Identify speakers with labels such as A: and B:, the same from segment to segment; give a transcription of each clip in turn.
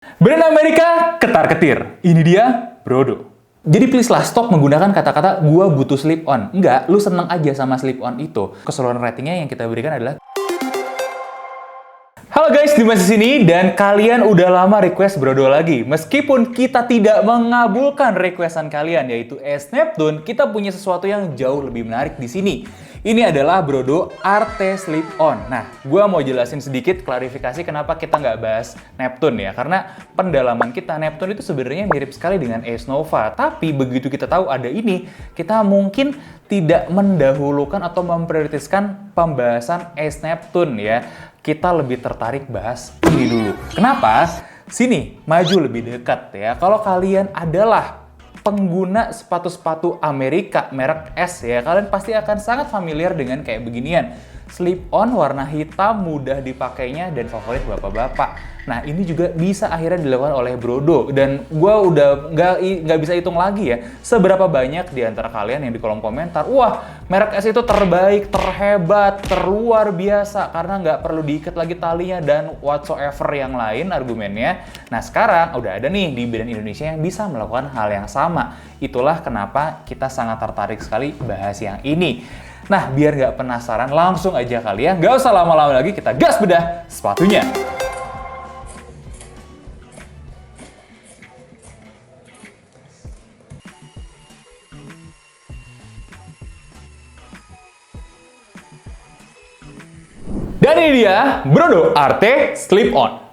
A: Brand Amerika ketar-ketir. Ini dia Brodo. Jadi please lah stop menggunakan kata-kata gua butuh slip on. Enggak, lu seneng aja sama slip on itu. Keseluruhan ratingnya yang kita berikan adalah halo guys, Dimas di sini dan kalian udah lama request Brodo lagi. Meskipun kita tidak mengabulkan requestan kalian yaitu es Neptune, kita punya sesuatu yang jauh lebih menarik di sini. Ini adalah Brodo Arte Slip On. Nah, gue mau jelasin sedikit klarifikasi kenapa kita nggak bahas Neptune ya. Karena pendalaman kita, Neptune itu sebenarnya mirip sekali dengan Ace Nova. Tapi begitu kita tahu ada ini, kita mungkin tidak mendahulukan atau memprioritaskan pembahasan Ace Neptune ya. Kita lebih tertarik bahas ini dulu. Kenapa? Sini, maju lebih dekat ya. Kalau kalian adalah pengguna sepatu-sepatu Amerika merek S ya, kalian pasti akan sangat familiar dengan kayak beginian. Slip on warna hitam, mudah dipakainya dan favorit bapak-bapak. Nah ini juga bisa akhirnya dilakukan oleh Brodo dan gue udah nggak bisa hitung lagi ya seberapa banyak di antara kalian yang di kolom komentar, wah merek S itu terbaik, terhebat, terluar biasa karena nggak perlu diikat lagi talinya dan whatsoever yang lain argumennya. Nah sekarang udah ada nih di brand Indonesia yang bisa melakukan hal yang sama. Itulah kenapa kita sangat tertarik sekali bahas yang ini. Nah, biar nggak penasaran, langsung aja kali ya. Nggak usah lama-lama lagi, kita gas bedah sepatunya. Dan ini dia, Brodo Arte Slip On.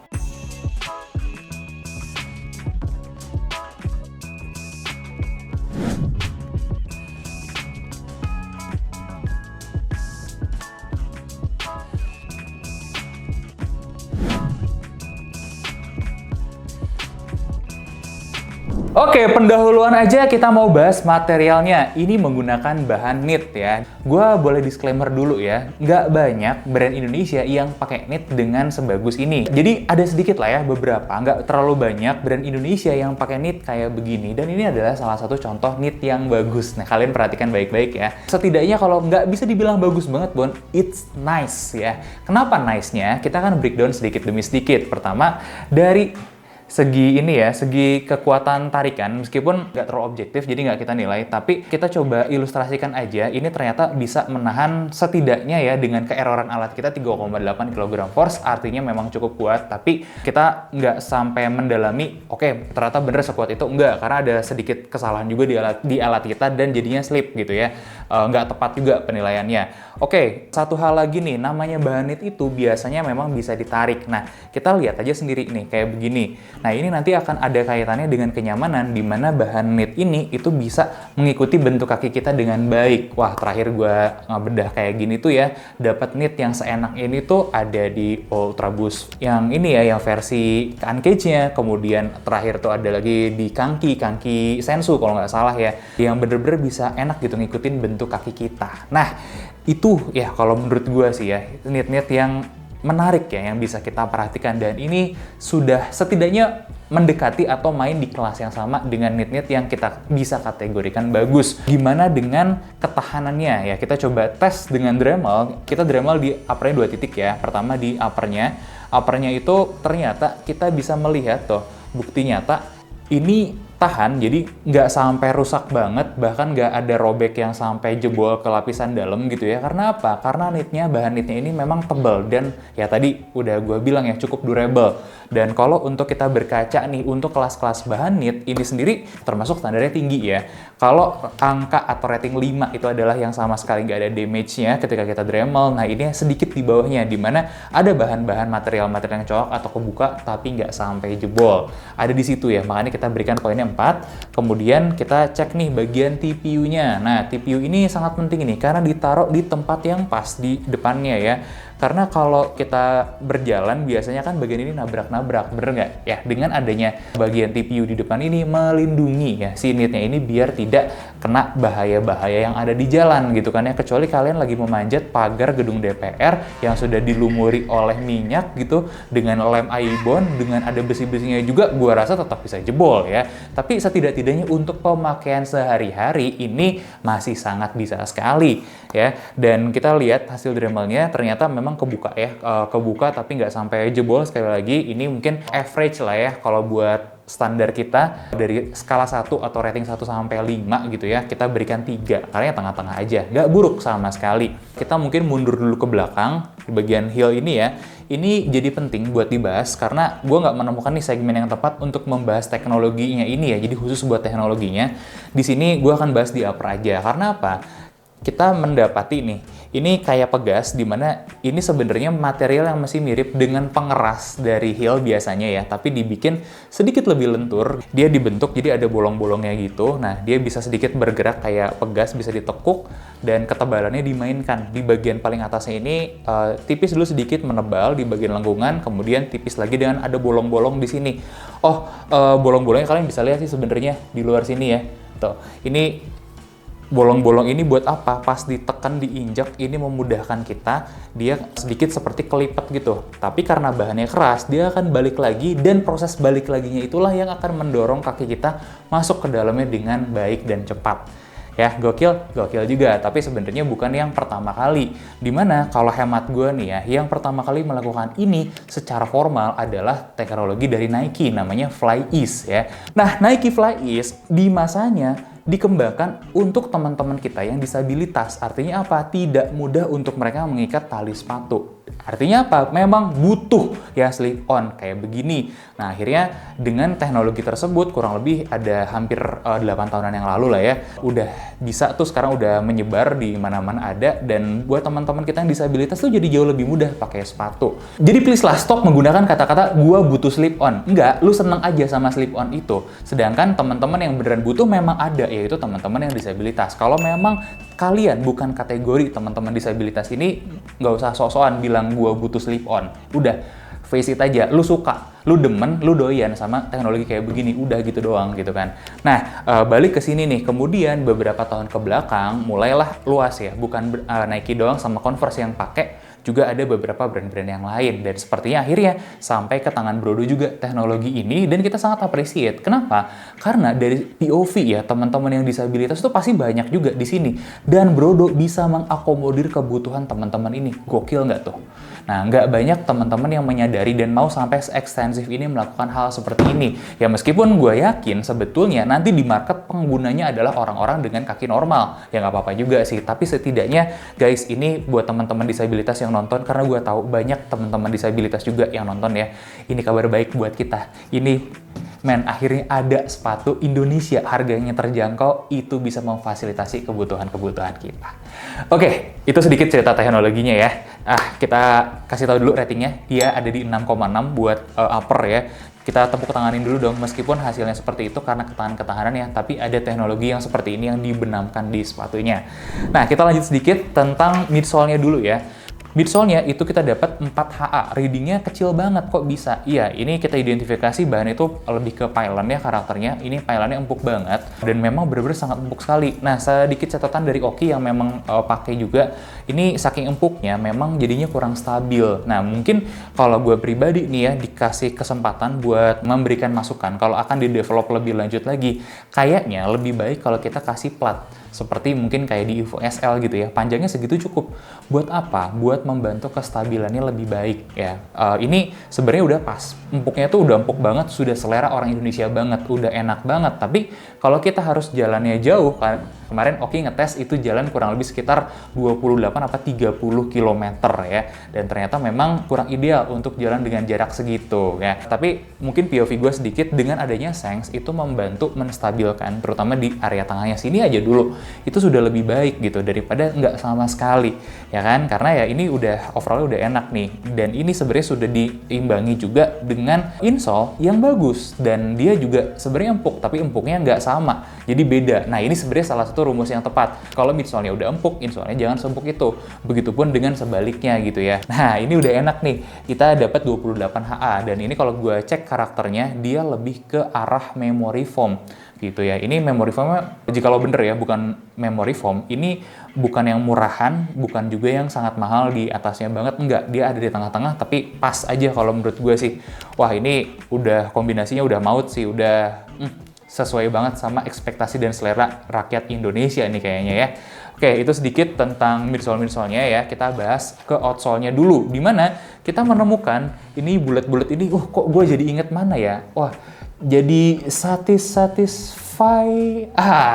A: Oke, pendahuluan aja kita mau bahas materialnya. Ini menggunakan bahan knit ya. Gua boleh disclaimer dulu ya. Nggak banyak brand Indonesia yang pakai knit dengan sebagus ini. Jadi ada sedikit lah ya beberapa. Nggak terlalu banyak brand Indonesia yang pakai knit kayak begini. Dan ini adalah salah satu contoh knit yang bagus. Nah, kalian perhatikan baik-baik ya. Setidaknya kalau nggak bisa dibilang bagus banget, Bon, it's nice ya. Kenapa nice-nya? Kita akan breakdown sedikit demi sedikit. Pertama, dari segi ini ya, segi kekuatan tarikan, meskipun nggak terlalu objektif, jadi nggak kita nilai, tapi kita coba ilustrasikan aja, ini ternyata bisa menahan setidaknya ya, dengan keeroran alat kita 3,8 kg force, artinya memang cukup kuat, tapi kita nggak sampai mendalami, oke, ternyata bener sekuat itu, enggak, karena ada sedikit kesalahan juga di alat kita, dan jadinya slip gitu ya, nggak tepat juga penilaiannya. Oke, satu hal lagi nih, namanya bahan knit itu biasanya memang bisa ditarik. Nah, kita lihat aja sendiri nih, kayak begini. Nah, ini nanti akan ada kaitannya dengan kenyamanan, di mana bahan knit ini itu bisa mengikuti bentuk kaki kita dengan baik. Wah, terakhir gue ngebedah kayak gini tuh ya, dapat knit yang seenak ini tuh ada di Ultraboost. Yang ini ya, yang versi uncage-nya. Kemudian terakhir tuh ada lagi di Kanki Sensu kalau nggak salah ya, yang bener-bener bisa enak gitu ngikutin bentuk kaki kita. Nah, itu ya kalau menurut gue sih ya, knit-knit yang menarik ya, yang bisa kita perhatikan, dan ini sudah setidaknya mendekati atau main di kelas yang sama dengan knit-knit yang kita bisa kategorikan bagus. Gimana dengan ketahanannya ya, kita coba tes dengan Dremel. Kita Dremel di uppernya 2 titik ya. Pertama di uppernya itu ternyata kita bisa melihat tuh bukti nyata ini tahan, jadi nggak sampai rusak banget, bahkan nggak ada robek yang sampai jebol ke lapisan dalam gitu ya. Karena apa? Karena bahan knitnya ini memang tebal dan ya tadi udah gue bilang ya cukup durable. Dan kalau untuk kita berkaca nih untuk kelas-kelas bahan knit ini sendiri termasuk standarnya tinggi ya. Kalau angka atau rating 5 itu adalah yang sama sekali nggak ada damage-nya ketika kita Dremel. Nah ini sedikit di bawahnya, dimana ada bahan-bahan material-material yang cocok atau kebuka tapi nggak sampai jebol. Ada di situ ya, makanya kita berikan poinnya 4. Kemudian kita cek nih bagian TPU-nya. Nah, TPU ini sangat penting ini karena ditaruh di tempat yang pas di depannya ya. Karena kalau kita berjalan biasanya kan bagian ini nabrak-nabrak, bener nggak? Ya, dengan adanya bagian TPU di depan ini melindungi ya si knitnya ini biar tidak kena bahaya-bahaya yang ada di jalan gitu kan ya. Kecuali kalian lagi memanjat pagar gedung DPR yang sudah dilumuri oleh minyak gitu dengan lem Aibon, dengan ada besi-besinya juga, gua rasa tetap bisa jebol ya. Tapi setidak-tidaknya untuk pemakaian sehari-hari ini masih sangat bisa sekali ya. Dan kita lihat hasil Dremelnya ternyata memang memang kebuka ya, kebuka tapi nggak sampai jebol. Sekali lagi, ini mungkin average lah ya kalau buat standar kita dari skala 1 atau rating 1 sampai 5 gitu ya, kita berikan 3 karena ya tengah-tengah aja, nggak buruk sama sekali. Kita mungkin mundur dulu ke belakang di bagian heel ini ya. Ini jadi penting buat dibahas karena gue nggak menemukan nih segmen yang tepat untuk membahas teknologinya ini ya. Jadi khusus buat teknologinya, di sini gue akan bahas di upper aja. Karena apa? Kita mendapati nih, ini kayak pegas, dimana ini sebenarnya material yang masih mirip dengan pengeras dari heel biasanya ya, tapi dibikin sedikit lebih lentur. Dia dibentuk jadi ada bolong-bolongnya gitu. Nah, dia bisa sedikit bergerak kayak pegas, bisa ditekuk, dan ketebalannya dimainkan. Di bagian paling atasnya ini tipis dulu sedikit menebal di bagian lengkungan, kemudian tipis lagi dengan ada bolong-bolong di sini. Oh, bolong-bolongnya kalian bisa lihat sih sebenarnya di luar sini ya. Tuh, ini bolong-bolong ini buat apa? Pas ditekan, diinjak, ini memudahkan kita. Dia sedikit seperti kelipat gitu. Tapi karena bahannya keras, dia akan balik lagi, dan proses balik laginya itulah yang akan mendorong kaki kita masuk ke dalamnya dengan baik dan cepat. Ya, gokil juga. Tapi sebenarnya bukan yang pertama kali. Dimana kalau hemat gue nih ya, yang pertama kali melakukan ini secara formal adalah teknologi dari Nike, namanya FlyEase ya. Nah, Nike FlyEase di masanya dikembangkan untuk teman-teman kita yang disabilitas. Artinya apa? Tidak mudah untuk mereka mengikat tali sepatu. Artinya apa? Memang butuh ya slip on kayak begini. Nah, akhirnya dengan teknologi tersebut kurang lebih ada hampir 8 tahunan yang lalu lah ya, udah bisa tuh sekarang udah menyebar di mana-mana ada, dan buat teman-teman kita yang disabilitas tuh jadi jauh lebih mudah pakai sepatu. Jadi please lah stop menggunakan kata-kata gua butuh slip on. Enggak, lu seneng aja sama slip on itu. Sedangkan teman-teman yang beneran butuh memang ada, yaitu teman-teman yang disabilitas. Kalau memang kalian bukan kategori teman-teman disabilitas ini, nggak usah sok-sokan bilang gua butuh slip on. Udah, face it aja, lu suka, lu demen, lu doyan sama teknologi kayak begini, udah gitu doang gitu kan. Nah, balik ke sini nih, kemudian beberapa tahun ke belakang mulailah luas ya, bukan Nike doang sama Converse yang pakai, juga ada beberapa brand-brand yang lain, dan sepertinya akhirnya sampai ke tangan Brodo juga teknologi ini, dan kita sangat appreciate. Kenapa? Karena dari POV ya, teman-teman yang disabilitas itu pasti banyak juga di sini, dan Brodo bisa mengakomodir kebutuhan teman-teman ini. Gokil nggak tuh? Nah, nggak banyak teman-teman yang menyadari dan mau sampai se-ekstensif ini melakukan hal seperti ini. Ya meskipun gue yakin sebetulnya nanti di market penggunanya adalah orang-orang dengan kaki normal. Ya nggak apa-apa juga sih, tapi setidaknya guys, ini buat teman-teman disabilitas yang nonton, karena gue tahu banyak teman-teman disabilitas juga yang nonton ya. Ini kabar baik buat kita. Ini akhirnya ada sepatu Indonesia, harganya terjangkau, itu bisa memfasilitasi kebutuhan-kebutuhan kita. Oke, itu sedikit cerita teknologinya ya. Kita kasih tahu dulu ratingnya. Dia ada di 6,6 buat upper ya. Kita tepuk tanganin dulu dong, meskipun hasilnya seperti itu karena ketahanan ya, tapi ada teknologi yang seperti ini yang dibenamkan di sepatunya. Nah, kita lanjut sedikit tentang midsole-nya dulu ya. Midsole-nya itu kita dapat 4HA, readingnya kecil banget, kok bisa? Iya, ini kita identifikasi bahan itu lebih ke pylon ya karakternya, ini pylonnya empuk banget, dan memang benar-benar sangat empuk sekali. Nah, sedikit catatan dari Oki yang memang pakai juga, ini saking empuknya memang jadinya kurang stabil. Nah, mungkin kalau gue pribadi nih ya, dikasih kesempatan buat memberikan masukan, kalau akan di-develop lebih lanjut lagi, kayaknya lebih baik kalau kita kasih plat. Seperti mungkin kayak di Evo SL gitu ya, panjangnya segitu cukup. Buat apa? Buat membantu kestabilannya lebih baik ya. Ini sebenarnya udah pas, empuknya tuh udah empuk banget, sudah selera orang Indonesia banget, udah enak banget. Tapi kalau kita harus jalannya jauh, kemarin Oki ngetes itu jalan kurang lebih sekitar 28 apa 30 km ya. Dan ternyata memang kurang ideal untuk jalan dengan jarak segitu ya. Tapi mungkin POV gue sedikit, dengan adanya Shanks itu membantu menstabilkan, terutama di area tengahnya sini aja dulu. Itu sudah lebih baik gitu daripada nggak sama sekali ya kan, karena ya ini udah overall udah enak nih, dan ini sebenarnya sudah diimbangi juga dengan insole yang bagus, dan dia juga sebenarnya empuk tapi empuknya nggak sama, jadi beda. Nah, ini sebenarnya salah satu rumus yang tepat. Kalau midsole-nya udah empuk, insole-nya jangan seempuk itu, begitupun dengan sebaliknya gitu ya. Nah, ini udah enak nih, kita dapat 28HA, dan ini kalau gue cek karakternya dia lebih ke arah memory foam gitu ya. Ini memory foamnya, jika lo bener ya, bukan memory foam, ini bukan yang murahan, bukan juga yang sangat mahal di atasnya banget, enggak, dia ada di tengah-tengah, tapi pas aja kalau menurut gue sih. Wah, ini udah kombinasinya udah maut sih, udah sesuai banget sama ekspektasi dan selera rakyat Indonesia nih kayaknya ya. Oke, itu sedikit tentang midsole-midsolenya ya. Kita bahas ke outsole-nya dulu, di mana kita menemukan ini bulat-bulat ini, kok gue jadi inget mana ya? Wah, jadi satisfy.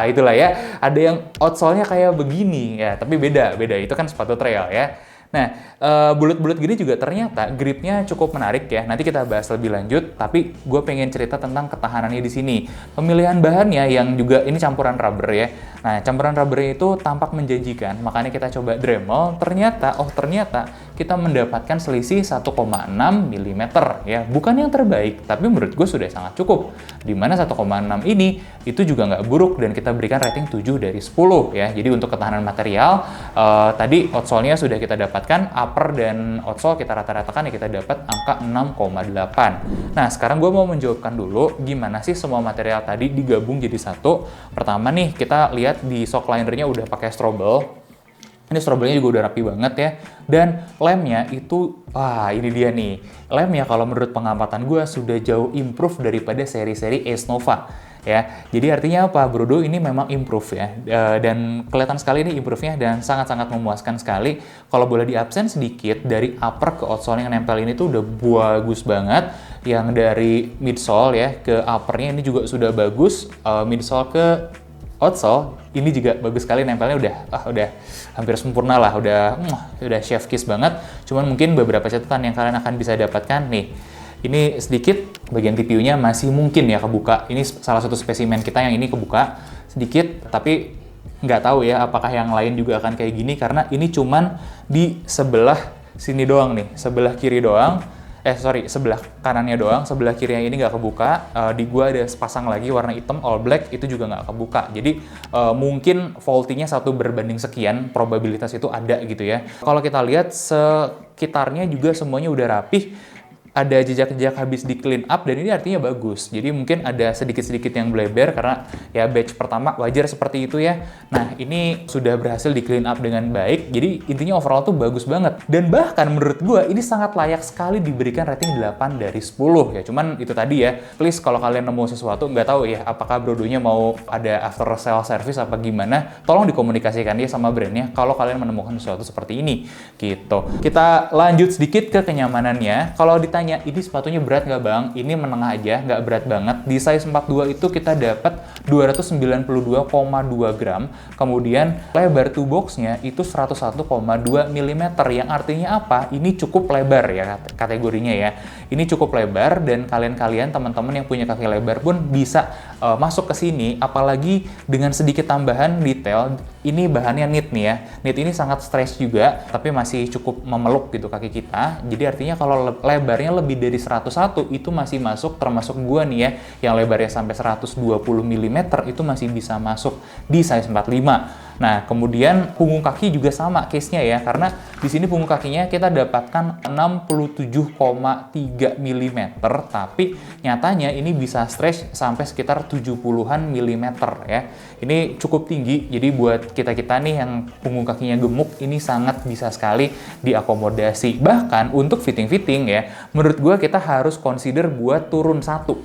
A: Itulah ya. Ada yang outsole-nya kayak begini ya, tapi beda. Itu kan sepatu trail ya. Nah, bulat-bulat gini juga ternyata gripnya cukup menarik ya. Nanti kita bahas lebih lanjut, tapi gue pengen cerita tentang ketahanannya di sini. Pemilihan bahannya yang juga ini campuran rubber ya. Nah, campuran rubbernya itu tampak menjanjikan, makanya kita coba Dremel. Ternyata kita mendapatkan selisih 1,6 mm ya. Bukan yang terbaik, tapi menurut gue sudah sangat cukup. Dimana 1,6 ini itu juga nggak buruk dan kita berikan rating 7 dari 10 ya. Jadi untuk ketahanan material, tadi outsole-nya sudah kita dapatkan, upper dan outsole kita rata-ratakan ya kita dapat angka 6,8. Nah, sekarang gue mau menjawabkan dulu gimana sih semua material tadi digabung jadi satu. Pertama nih, kita lihat di shock linernya udah pakai strobel. Ini strobelnya juga udah rapi banget ya. Dan lemnya itu, ini dia nih. Lemnya kalau menurut pengamatan gue sudah jauh improve daripada seri-seri Ace Nova. Ya, jadi artinya apa, Brodo ini memang improve ya, dan kelihatan sekali ini improve-nya dan sangat-sangat memuaskan sekali. Kalau boleh di absen sedikit, dari upper ke outsole yang nempel ini tuh udah bagus banget. Yang dari midsole ya ke uppernya ini juga sudah bagus, midsole ke outsole ini juga bagus sekali, nempelnya udah hampir sempurna lah, udah chef kiss banget. Cuman mungkin beberapa catatan yang kalian akan bisa dapatkan nih. Ini sedikit bagian TPU-nya masih mungkin ya kebuka. Ini salah satu spesimen kita yang ini kebuka sedikit, tapi nggak tahu ya apakah yang lain juga akan kayak gini karena ini cuman di sebelah sini doang nih, sebelah kiri doang. Sebelah kanannya doang, sebelah kirinya ini nggak kebuka. Di gua ada sepasang lagi warna hitam all black, itu juga nggak kebuka. Jadi mungkin faulty-nya 1 berbanding sekian, probabilitas itu ada gitu ya. Kalau kita lihat sekitarnya juga semuanya udah rapih. Ada jejak-jejak habis di clean up dan ini artinya bagus. Jadi mungkin ada sedikit-sedikit yang bleber karena ya batch pertama wajar seperti itu ya. Nah, ini sudah berhasil di clean up dengan baik. Jadi intinya overall tuh bagus banget. Dan bahkan menurut gue ini sangat layak sekali diberikan rating 8 dari 10 ya. Cuman itu tadi ya, please kalau kalian nemu sesuatu, nggak tahu ya apakah Brodonya mau ada after sale service apa gimana, tolong dikomunikasikan dia sama brandnya kalau kalian menemukan sesuatu seperti ini gitu. Kita lanjut sedikit ke kenyamanannya. Kalau ditanya ini sepatunya berat nggak bang? Ini menengah aja, nggak berat banget. Di size 42 itu kita dapat 292,2 gram. Kemudian lebar toe box-nya itu 101,2 mm. Yang artinya apa? Ini cukup lebar ya kategorinya ya. Ini cukup lebar dan kalian-kalian teman-teman yang punya kaki lebar pun bisa masuk ke sini. Apalagi dengan sedikit tambahan detail. Ini bahannya knit nih ya. Knit ini sangat stretch juga, tapi masih cukup memeluk gitu kaki kita. Jadi artinya kalau lebarnya lebih dari 101 itu masih masuk, termasuk gua nih ya yang lebarnya sampai 120 mm itu masih bisa masuk di size 45. Nah, kemudian punggung kaki juga sama case-nya ya, karena di sini punggung kakinya kita dapatkan 67,3 mm, tapi nyatanya ini bisa stretch sampai sekitar 70-an mm ya. Ini cukup tinggi, jadi buat kita-kita nih yang punggung kakinya gemuk, ini sangat bisa sekali diakomodasi. Bahkan untuk fitting-fitting ya, menurut gue kita harus consider buat turun satu.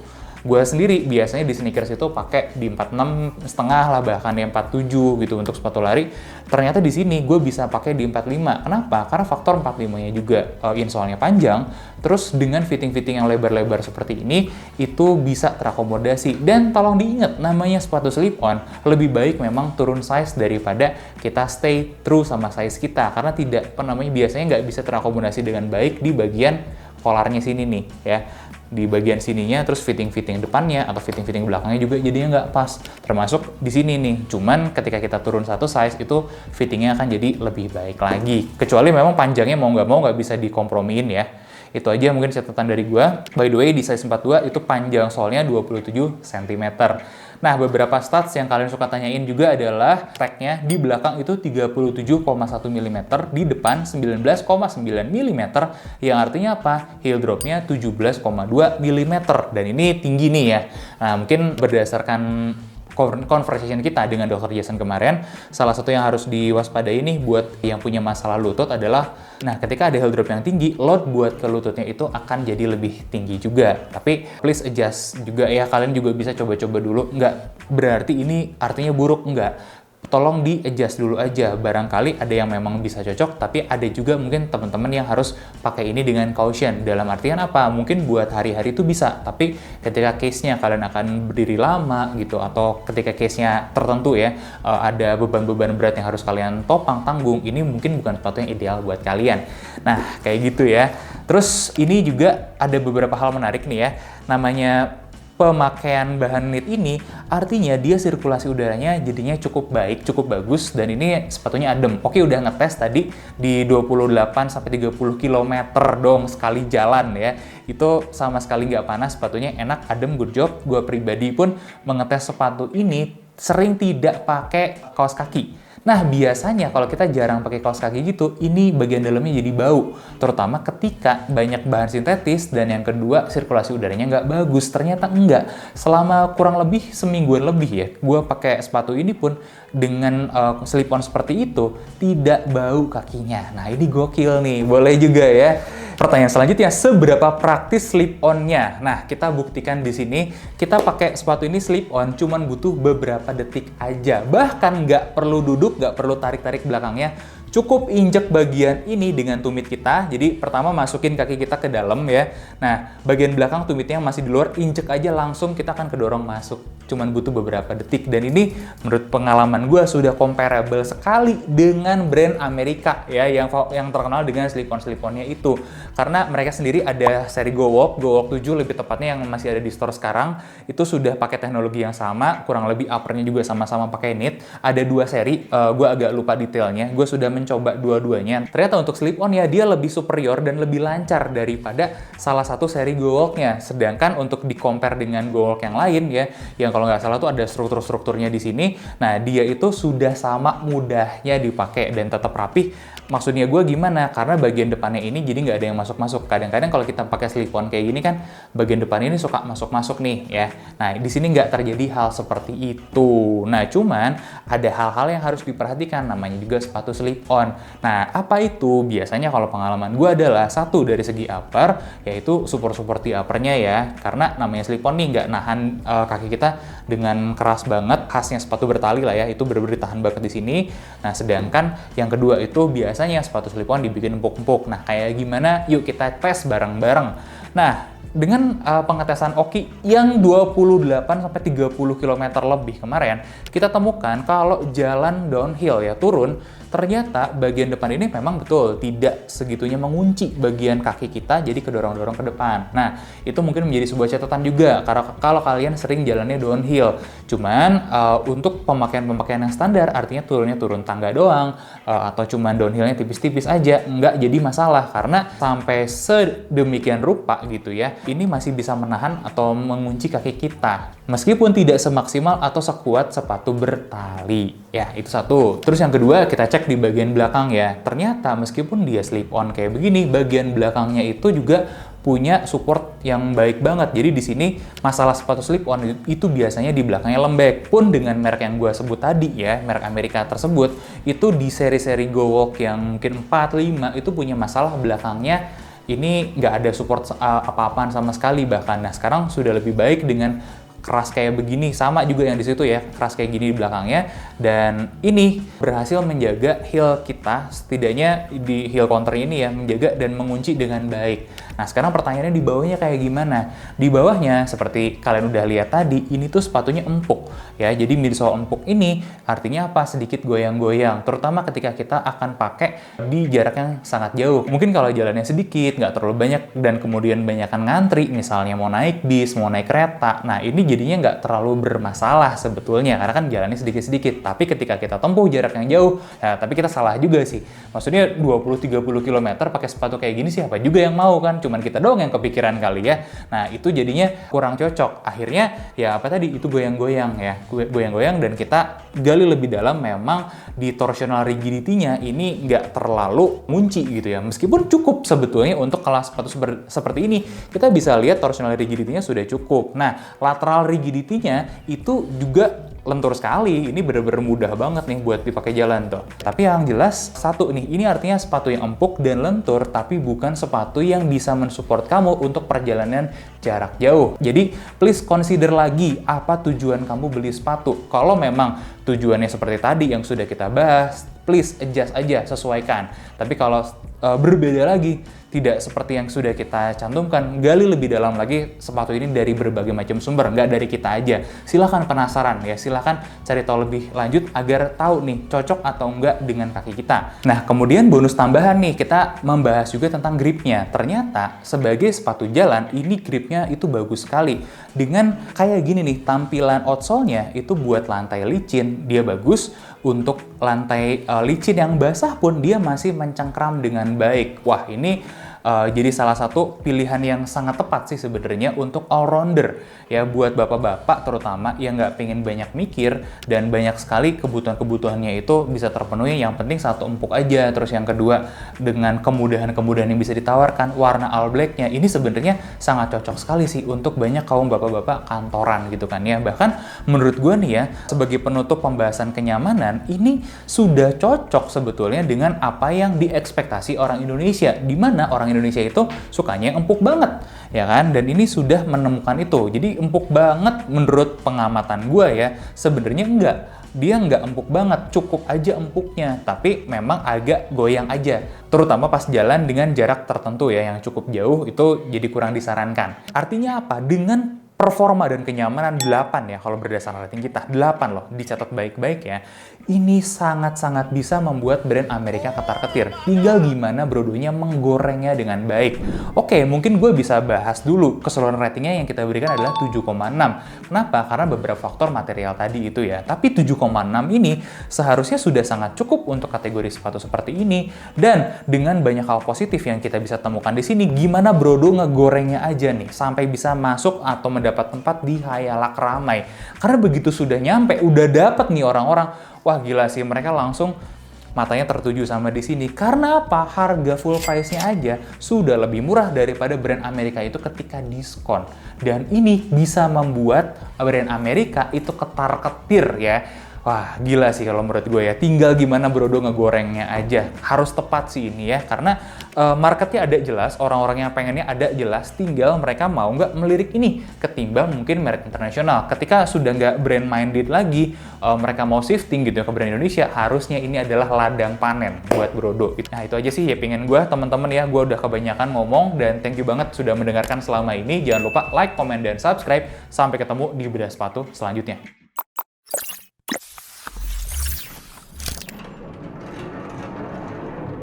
A: Gue sendiri biasanya di sneakers itu pakai di 46,5 lah, bahkan di 47 gitu untuk sepatu lari. Ternyata di sini gue bisa pakai di 45. Kenapa? Karena faktor 45-nya juga insole-nya panjang. Terus dengan fitting-fitting yang lebar-lebar seperti ini, itu bisa terakomodasi. Dan tolong diingat, namanya sepatu slip-on, lebih baik memang turun size daripada kita stay true sama size kita. Karena biasanya nggak bisa terakomodasi dengan baik di bagian kolarnya sini nih ya. Di bagian sininya, terus fitting-fitting depannya atau fitting-fitting belakangnya juga jadinya nggak pas, termasuk di sini nih. Cuman ketika kita turun satu size itu fittingnya akan jadi lebih baik lagi, kecuali memang panjangnya mau nggak bisa dikompromiin ya. Itu aja mungkin catatan dari gua. By the way, di size 42 itu panjang solnya 27 cm. Nah, beberapa stats yang kalian suka tanyain juga adalah tracknya di belakang itu 37,1 mm, di depan 19,9 mm, yang artinya apa? Heel dropnya 17,2 mm, dan ini tinggi nih ya. Nah, mungkin berdasarkan conversation kita dengan Dr. Jason kemarin, salah satu yang harus diwaspadai nih buat yang punya masalah lutut adalah, nah ketika ada heel drop yang tinggi, load buat ke lututnya itu akan jadi lebih tinggi juga. Tapi please adjust juga ya, kalian juga bisa coba-coba dulu, nggak berarti ini artinya buruk, nggak. Tolong di-adjust dulu aja, barangkali ada yang memang bisa cocok, tapi ada juga mungkin teman-teman yang harus pakai ini dengan caution. Dalam artian apa? Mungkin buat hari-hari itu bisa, tapi ketika case-nya kalian akan berdiri lama gitu, atau ketika case-nya tertentu ya, ada beban-beban berat yang harus kalian topang, tanggung, ini mungkin bukan sepatu yang ideal buat kalian. Nah, kayak gitu ya. Terus ini juga ada beberapa hal menarik nih ya, namanya pemakaian bahan knit ini artinya dia sirkulasi udaranya jadinya cukup baik, cukup bagus, dan ini sepatunya adem. Oke, udah ngetes tadi di 28-30 km dong sekali jalan ya. Itu sama sekali nggak panas, sepatunya enak, adem, good job. Gue pribadi pun mengetes sepatu ini sering tidak pakai kaos kaki. Nah, biasanya kalau kita jarang pakai kaos kaki gitu, ini bagian dalamnya jadi bau. Terutama ketika banyak bahan sintetis, dan yang kedua, sirkulasi udaranya nggak bagus. Ternyata enggak. Selama kurang lebih semingguan lebih ya, gue pakai sepatu ini pun dengan slip-on seperti itu, tidak bau kakinya. Nah, ini gokil nih. Boleh juga ya. Pertanyaan selanjutnya, seberapa praktis slip-on-nya? Nah, kita buktikan di sini. Kita pakai sepatu ini slip-on, cuman butuh beberapa detik aja. Bahkan nggak perlu duduk, nggak perlu tarik-tarik belakangnya. Cukup injek bagian ini dengan tumit kita. Jadi pertama masukin kaki kita ke dalam ya. Nah, bagian belakang tumitnya masih di luar, injek aja langsung kita akan kedorong masuk. Cuman butuh beberapa detik. Dan ini menurut pengalaman gue sudah comparable sekali dengan brand Amerika ya, yang terkenal dengan slip-on-slip-onnya itu. Karena mereka sendiri ada seri Go Walk 7 lebih tepatnya yang masih ada di store sekarang, itu sudah pakai teknologi yang sama, kurang lebih uppernya juga sama-sama pakai knit. Ada 2 seri, gue agak lupa detailnya. Gue sudah mencoba dua-duanya. Ternyata untuk slip-on ya dia lebih superior dan lebih lancar daripada salah satu seri Go Walk-nya. Sedangkan untuk di-compare dengan Go Walk yang lain ya, yang kalau nggak salah tuh ada struktur-strukturnya di sini. Nah, dia itu sudah sama mudahnya dipakai dan tetap rapih. Maksudnya gue gimana? Karena bagian depannya ini jadi nggak ada yang masuk-masuk. Kadang-kadang kalau kita pakai slip-on kayak gini kan, bagian depan ini suka masuk-masuk nih ya. Nah, di sini nggak terjadi hal seperti itu. Nah, cuman ada hal-hal yang harus diperhatikan, namanya juga sepatu slip-on. Nah, apa itu? Biasanya kalau pengalaman gue adalah satu dari segi upper, yaitu support di uppernya ya. Karena namanya slip-on nih nggak nahan kaki kita dengan keras banget. Khasnya sepatu bertali lah ya, itu benar-benar ditahan banget di sini. Nah, sedangkan yang kedua itu biasanya sepatu slip-on dibikin empuk-empuk. Nah, kayak gimana? Yuk kita tes bareng-bareng. Nah, dengan pengetesan Oki yang 28-30 km lebih kemarin, kita temukan kalau jalan downhill ya, turun, ternyata bagian depan ini memang betul tidak segitunya mengunci bagian kaki kita, jadi kedorong-dorong ke depan. Nah, itu mungkin menjadi sebuah catatan juga karena kalau kalian sering jalannya downhill. Cuman untuk pemakaian yang standar, artinya turunnya turun tangga doang, atau cuman downhillnya tipis-tipis aja, nggak jadi masalah karena sampai sedemikian rupa gitu ya, ini masih bisa menahan atau mengunci kaki kita. Meskipun tidak semaksimal atau sekuat sepatu bertali. Ya, itu satu. Terus yang kedua, kita cek di bagian belakang ya. Ternyata meskipun dia slip-on kayak begini, bagian belakangnya itu juga punya support yang baik banget. Jadi di sini masalah sepatu slip-on itu biasanya di belakangnya lembek. Pun dengan merek yang gue sebut tadi ya, merek Amerika tersebut, itu di seri-seri Go Walk yang mungkin 4, 5 itu punya masalah belakangnya ini nggak ada support apa-apaan sama sekali bahkan. Nah, sekarang sudah lebih baik dengan keras kayak begini, sama juga yang di situ ya, keras kayak gini di belakangnya, dan ini berhasil menjaga heel kita, setidaknya di heel counter ini ya, menjaga dan mengunci dengan baik. Nah, sekarang pertanyaannya di bawahnya kayak gimana? Di bawahnya, seperti kalian udah lihat tadi, ini tuh sepatunya empuk ya, jadi midsole empuk ini artinya apa? Sedikit goyang-goyang, terutama ketika kita akan pakai di jarak yang sangat jauh. Mungkin kalau jalannya sedikit, nggak terlalu banyak, dan kemudian banyakan ngantri, misalnya mau naik bis, mau naik kereta, nah ini jadinya nggak terlalu bermasalah sebetulnya, karena kan jalannya sedikit-sedikit. Tapi ketika kita tempuh jarak yang jauh, ya, tapi kita salah juga sih. Maksudnya 20-30 km pakai sepatu kayak gini siapa juga yang mau kan? Cuman kita doang yang kepikiran kali ya. Nah, itu jadinya kurang cocok. Akhirnya, ya apa tadi, itu goyang-goyang ya. Goyang-goyang, dan kita gali lebih dalam, memang di torsional rigidity-nya ini nggak terlalu ngunci gitu ya. Meskipun cukup sebetulnya untuk kelas sepatu seperti ini. Kita bisa lihat torsional rigidity-nya sudah cukup. Nah, lateral rigidity-nya itu juga lentur sekali. Ini bener-bener mudah banget nih buat dipakai jalan tuh. Tapi yang jelas, satu nih, ini artinya sepatu yang empuk dan lentur, tapi bukan sepatu yang bisa mensupport kamu untuk perjalanan jarak jauh. Jadi, please consider lagi apa tujuan kamu beli sepatu. Kalau memang tujuannya seperti tadi yang sudah kita bahas, please adjust aja, sesuaikan. Tapi kalau berbeda lagi, tidak seperti yang sudah kita cantumkan, gali lebih dalam lagi sepatu ini dari berbagai macam sumber, nggak dari kita aja. Silahkan penasaran ya, silahkan cari tahu lebih lanjut agar tahu nih cocok atau enggak dengan kaki kita. Nah, kemudian bonus tambahan nih, kita membahas juga tentang gripnya. Ternyata sebagai sepatu jalan, ini gripnya itu bagus sekali. Dengan kayak gini nih, tampilan outsole-nya itu buat lantai licin, dia bagus. Untuk lantai licin yang basah pun dia masih mencengkram dengan baik. Wah, ini jadi salah satu pilihan yang sangat tepat sih sebenarnya untuk all-rounder ya, buat bapak-bapak terutama yang nggak pengen banyak mikir dan banyak sekali kebutuhan-kebutuhannya itu bisa terpenuhi. Yang penting satu empuk aja. Terus yang kedua, dengan kemudahan-kemudahan yang bisa ditawarkan, warna all black-nya ini sebenarnya sangat cocok sekali sih untuk banyak kaum bapak-bapak kantoran gitu kan ya. Bahkan menurut gue nih ya, sebagai penutup pembahasan kenyamanan, ini sudah cocok sebetulnya dengan apa yang diekspektasi orang Indonesia, di mana orang Indonesia itu sukanya yang empuk banget, ya kan? Dan ini sudah menemukan itu. Jadi empuk banget menurut pengamatan gue ya, sebenarnya enggak. Dia nggak empuk banget, cukup aja empuknya, tapi memang agak goyang aja. Terutama pas jalan dengan jarak tertentu ya, yang cukup jauh itu jadi kurang disarankan. Artinya apa? Dengan performa dan kenyamanan 8 ya, kalau berdasarkan rating kita 8 loh, dicatat baik-baik ya. Ini sangat-sangat bisa membuat brand Amerika ketar-ketir. Tinggal gimana brodonya menggorengnya dengan baik. Oke, mungkin gue bisa bahas dulu keseluruhan ratingnya yang kita berikan adalah 7,6. Kenapa? Karena beberapa faktor material tadi itu ya. Tapi 7,6 ini seharusnya sudah sangat cukup untuk kategori sepatu seperti ini. Dan dengan banyak hal positif yang kita bisa temukan di sini, gimana brodo ngegorengnya aja nih sampai bisa masuk atau dapat tempat di khayalak ramai. Karena begitu sudah nyampe, udah dapat nih orang-orang, wah gila sih, mereka langsung matanya tertuju sama di sini. Karena apa? Harga full price-nya aja sudah lebih murah daripada brand Amerika itu ketika diskon. Dan ini bisa membuat brand Amerika itu ketar-ketir ya. Wah, gila sih kalau menurut gue ya. Tinggal gimana brodo ngegorengnya aja. Harus tepat sih ini ya. Karena marketnya ada jelas, orang-orang yang pengennya ada jelas. Tinggal mereka mau nggak melirik ini. Ketimbang mungkin merek internasional. Ketika sudah nggak brand-minded lagi, mereka mau shifting gitu ke brand Indonesia, harusnya ini adalah ladang panen buat brodo. Nah, itu aja sih ya pengen gue, teman-teman ya. Gue udah kebanyakan ngomong dan thank you banget sudah mendengarkan selama ini. Jangan lupa like, comment, dan subscribe. Sampai ketemu di bedah sepatu selanjutnya.